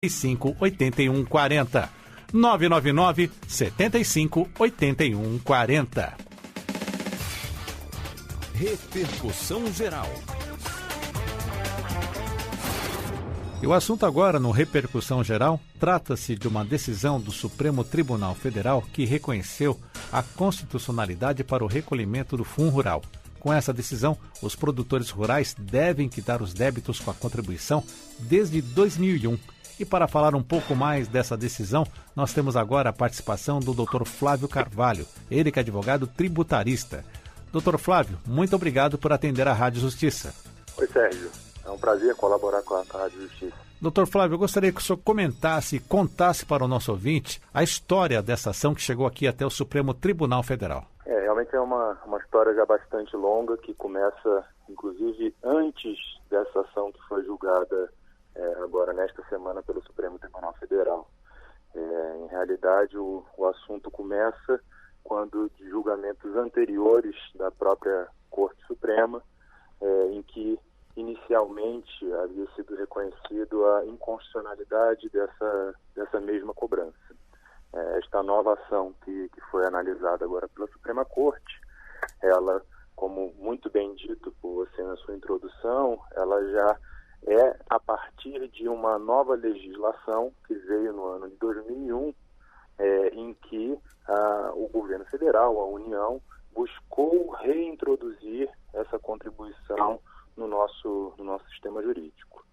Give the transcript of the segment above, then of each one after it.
758140. 999 75 81 40. Repercussão geral. E o assunto agora no Repercussão Geral trata-se de uma decisão do Supremo Tribunal Federal que reconheceu a constitucionalidade para o recolhimento do Fundo Rural. Com essa decisão, os produtores rurais devem quitar os débitos com a contribuição desde 2001. E para falar um pouco mais dessa decisão, nós temos agora a participação do Dr. Flávio Carvalho, ele que é advogado tributarista. Dr. Flávio, muito obrigado por atender a Rádio Justiça. Oi, Sérgio. É um prazer colaborar com a Rádio Justiça. Dr. Flávio, eu gostaria que o senhor comentasse e contasse para o nosso ouvinte a história dessa ação que chegou aqui até o Supremo Tribunal Federal. Realmente é uma história já bastante longa, que começa, inclusive, antes dessa ação que foi julgada agora nesta semana pelo Supremo Tribunal Federal. Em realidade, o assunto começa quando de julgamentos anteriores da própria Corte Suprema, em que inicialmente havia sido reconhecido a inconstitucionalidade dessa mesma cobrança. Esta nova ação que foi analisada agora pela Suprema Corte, ela, como muito bem dito por você na sua introdução, ela já é a partir de uma nova legislação que veio no ano de 2001, em que o governo federal, a União, buscou reintroduzir essa contribuição no nosso sistema jurídico.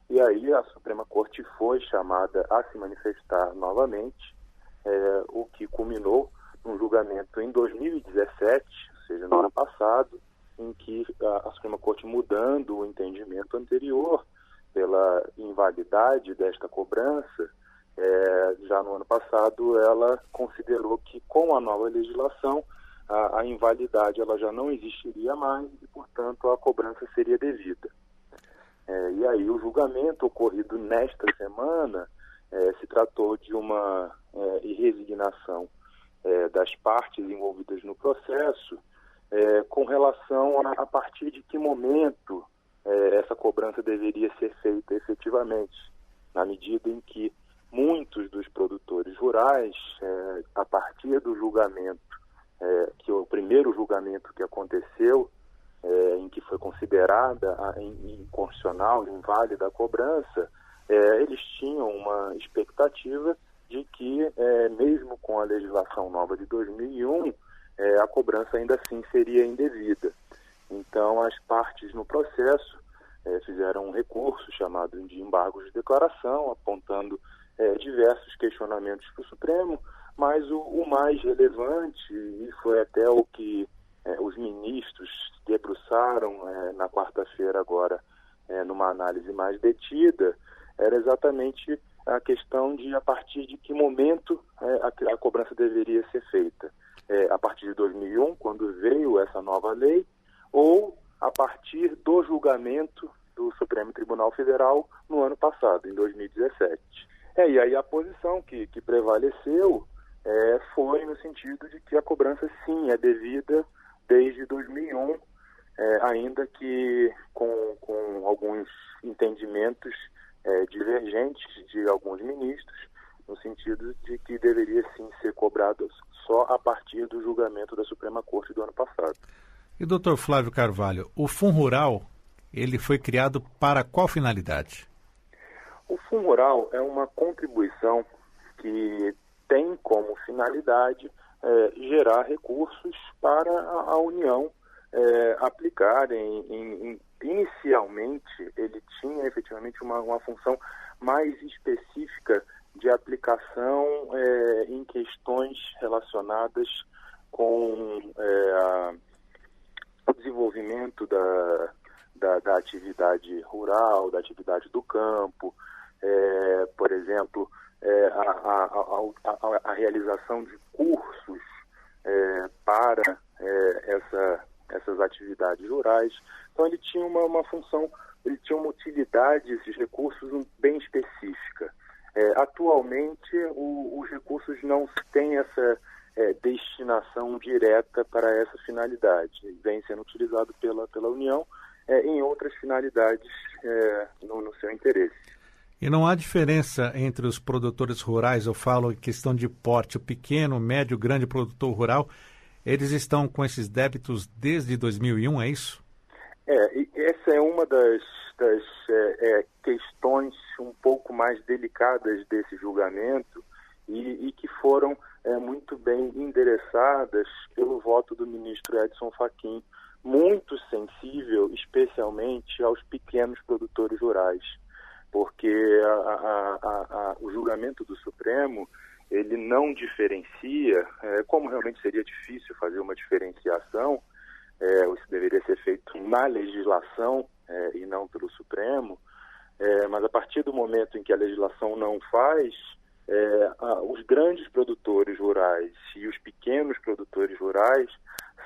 E aí a Suprema Corte foi chamada a se manifestar novamente, o que culminou num julgamento em 2017, ou seja, no ano passado, em que a Suprema Corte, mudando o entendimento anterior pela invalidade desta cobrança, já no ano passado ela considerou que com a nova legislação a invalidade ela já não existiria mais e, portanto, a cobrança seria devida. E aí o julgamento ocorrido nesta semana se tratou de uma resignação das partes envolvidas no processo com relação a partir de que momento essa cobrança deveria ser feita efetivamente, na medida em que muitos dos produtores rurais, a partir do julgamento, que o primeiro julgamento que aconteceu, em que foi considerada inconstitucional, inválida a cobrança, eles tinham uma expectativa de que, mesmo com a legislação nova de 2001, a cobrança ainda assim seria indevida. Então, as partes no processo fizeram um recurso chamado de embargo de declaração, apontando diversos questionamentos para o Supremo, mas o mais relevante, e foi até o que os ministros debruçaram na quarta-feira agora, numa análise mais detida, era exatamente a questão de a partir de que momento a cobrança deveria ser feita. A partir de 2001, quando veio essa nova lei, ou a partir do julgamento do Supremo Tribunal Federal no ano passado, em 2017. E aí a posição que prevaleceu foi no sentido de que a cobrança sim é devida desde 2001, ainda que com alguns entendimentos divergentes de alguns ministros, no sentido de que deveria sim ser cobrado só a partir do julgamento da Suprema Corte do ano passado. E Dr. Flávio Carvalho, o Fundo Rural, ele foi criado para qual finalidade? O Fundo Rural é uma contribuição que tem como finalidade gerar recursos para a União aplicar inicialmente ele tinha efetivamente uma função mais específica de aplicação em questões relacionadas com o desenvolvimento da atividade rural, da atividade do campo, por exemplo, a realização de cursos para essas atividades rurais. Então ele tinha uma função, ele tinha uma utilidade, esses recursos bem específica. Atualmente os recursos não têm essa destinação direta para essa finalidade. Ele vem sendo utilizado pela União em outras finalidades no seu interesse. E não há diferença entre os produtores rurais, eu falo em questão de porte, o pequeno, médio, grande produtor rural, eles estão com esses débitos desde 2001, é isso? E essa é uma das questões um pouco mais delicadas desse julgamento e que foram muito bem endereçadas pelo voto do ministro Edson Fachin, muito sensível especialmente aos pequenos produtores rurais, porque o julgamento do Supremo ele não diferencia, como realmente seria difícil fazer uma diferenciação, isso deveria ser feito na legislação e não pelo Supremo, mas a partir do momento em que a legislação não faz, os grandes produtores rurais e os pequenos produtores rurais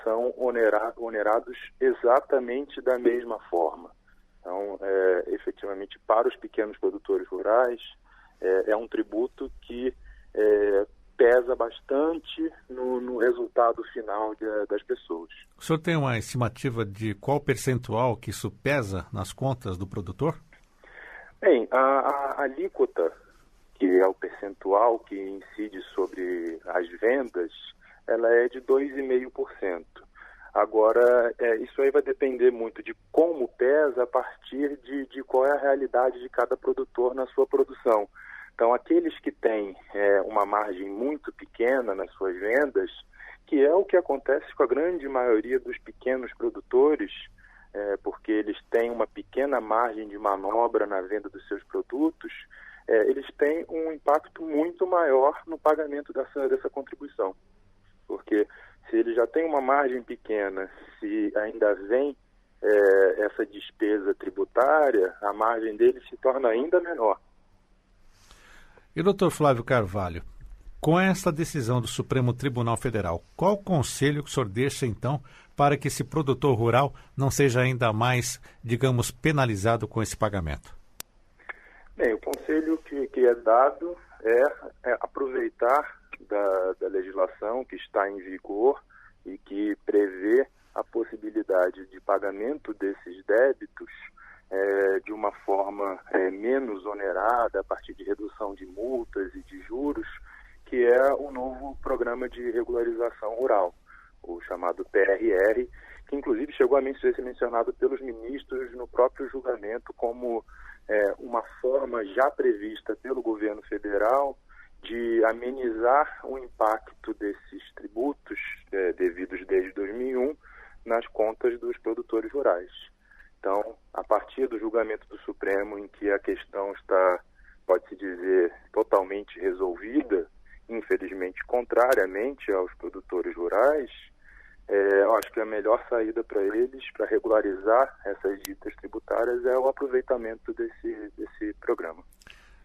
são onerados exatamente da mesma forma. Então, efetivamente, para os pequenos produtores rurais, é um tributo que pesa bastante no resultado final das pessoas. O senhor tem uma estimativa de qual percentual que isso pesa nas contas do produtor? Bem, a alíquota, que é o percentual que incide sobre as vendas, ela é de 2,5%. Agora, isso aí vai depender muito de como pesa a partir de qual é a realidade de cada produtor na sua produção. Então, aqueles que têm uma margem muito pequena nas suas vendas, que é o que acontece com a grande maioria dos pequenos produtores, porque eles têm uma pequena margem de manobra na venda dos seus produtos, eles têm um impacto muito maior no pagamento dessa contribuição. Porque se ele já tem uma margem pequena, se ainda vem essa despesa tributária, a margem dele se torna ainda menor. E doutor Flávio Carvalho, com esta decisão do Supremo Tribunal Federal, qual conselho que o senhor deixa, então, para que esse produtor rural não seja ainda mais, digamos, penalizado com esse pagamento? Bem, o conselho que é dado é aproveitar da legislação que está em vigor e que prevê a possibilidade de pagamento desses débitos de uma forma menos onerada, a partir de redução de multas e de juros, que é o novo Programa de Regularização Rural, o chamado PRR, que inclusive chegou a ser mencionado pelos ministros no próprio julgamento como uma forma já prevista pelo governo federal de amenizar o impacto desses tributos devidos desde 2001 nas contas dos produtores rurais. Então, a partir do julgamento do Supremo, em que a questão está, pode-se dizer, totalmente resolvida, infelizmente contrariamente aos produtores rurais, eu acho que a melhor saída para eles, para regularizar essas dívidas tributárias, é o aproveitamento desse programa.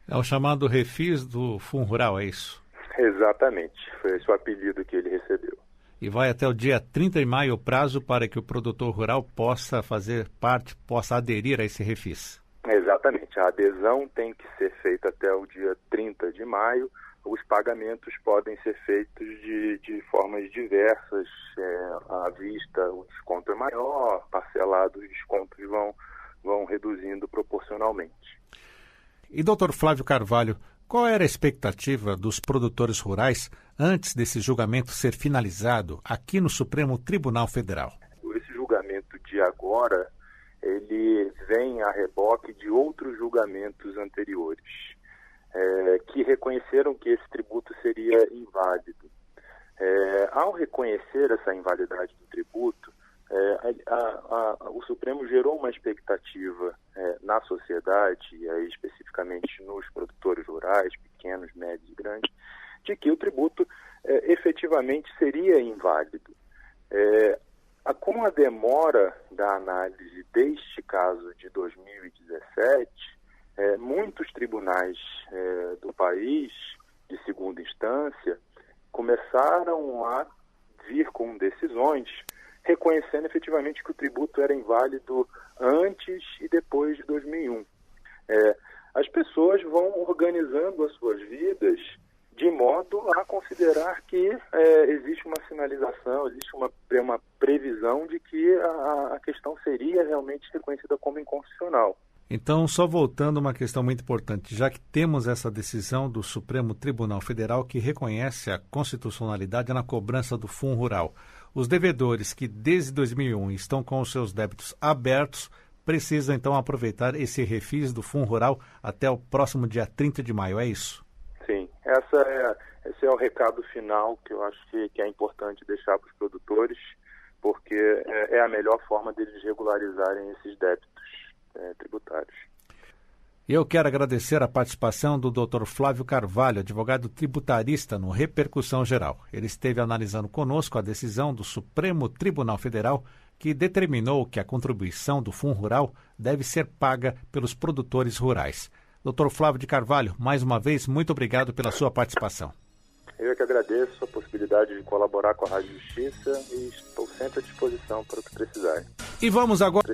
É o chamado refis do Fundo Rural, é isso? Exatamente, foi esse o apelido que ele recebeu. E vai até o dia 30 de maio o prazo para que o produtor rural possa fazer parte, possa aderir a esse refis. Exatamente, a adesão tem que ser feita até o dia 30 de maio. Os pagamentos podem ser feitos de formas diversas, à vista o desconto é maior, parcelado os descontos vão reduzindo proporcionalmente. E doutor Flávio Carvalho, qual era a expectativa dos produtores rurais antes desse julgamento ser finalizado aqui no Supremo Tribunal Federal? Esse julgamento de agora, ele vem a reboque de outros julgamentos anteriores, que reconheceram que esse tributo seria inválido. Ao reconhecer essa invalidade do tributo, o Supremo gerou uma expectativa na sociedade, e aí especificamente nos produtores rurais, pequenos, médios e grandes, de que o tributo efetivamente seria inválido. Com a demora da análise deste caso de 2017, muitos tribunais do país, de segunda instância, começaram a vir com decisões reconhecendo efetivamente que o tributo era inválido antes e depois de 2001. As pessoas vão organizando as suas vidas de modo a considerar que existe uma sinalização, existe uma previsão de que a questão seria realmente reconhecida como inconstitucional. Então, só voltando a uma questão muito importante, já que temos essa decisão do Supremo Tribunal Federal que reconhece a constitucionalidade na cobrança do Fundo Rural, os devedores que desde 2001 estão com os seus débitos abertos precisam então aproveitar esse refis do Fundo Rural até o próximo dia 30 de maio, é isso? Sim, esse é o recado final que eu acho que é importante deixar para os produtores, porque é a melhor forma deles regularizarem esses débitos tributários. Eu quero agradecer a participação do Dr. Flávio Carvalho, advogado tributarista no Repercussão Geral. Ele esteve analisando conosco a decisão do Supremo Tribunal Federal que determinou que a contribuição do Fundo Rural deve ser paga pelos produtores rurais. Dr. Flávio de Carvalho, mais uma vez, muito obrigado pela sua participação. Eu que agradeço a possibilidade de colaborar com a Rádio Justiça e estou sempre à disposição para o que precisarem. E vamos agora...